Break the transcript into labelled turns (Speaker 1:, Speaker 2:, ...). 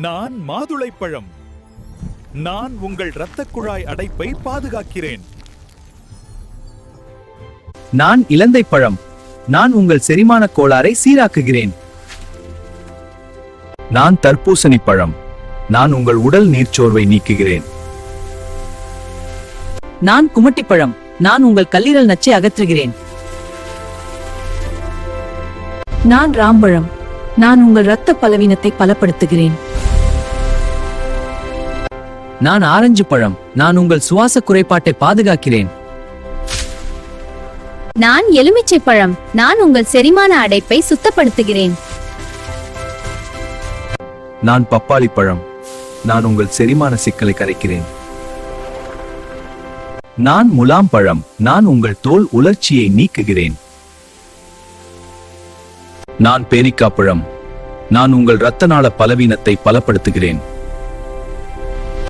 Speaker 1: நான் மாதுளைப்பழம். நான் உங்கள் இரத்தக் குழாய் அடைப்பை பாதுகாக்கிறேன்.
Speaker 2: நான் இலந்தை பழம். நான் உங்கள் செரிமான கோளாறை சீராக்குகிறேன். நான் தர்பூசணி பழம். நான் உங்கள் உடல் நீர்ச்சோர்வை நீக்குகிறேன்.
Speaker 3: நான் குமட்டிப்பழம். நான் உங்கள் கல்லீரல் நச்சை அகற்றுகிறேன்.
Speaker 4: நான் ராம்பழம். நான் உங்கள் இரத்த பலவீனத்தை பலப்படுத்துகிறேன்.
Speaker 3: நான் ஆரஞ்சு பழம். நான் உங்கள் சுவாச குறைபாட்டை பாதுகாக்கிறேன்.
Speaker 5: நான் எலுமிச்சை பழம். நான் உங்கள் செரிமான அடைப்பை சுத்தப்படுத்துகிறேன்.
Speaker 2: நான் பப்பாளி பழம். நான் உங்கள் செரிமான சிக்கலை கரைக்கிறேன். நான் முலாம் பழம். நான் உங்கள் தோல் உலர்ச்சியை நீக்குகிறேன். நான் பேரிக்காய் பழம். நான் உங்கள் இரத்த நாள பலவீனத்தை பலப்படுத்துகிறேன்.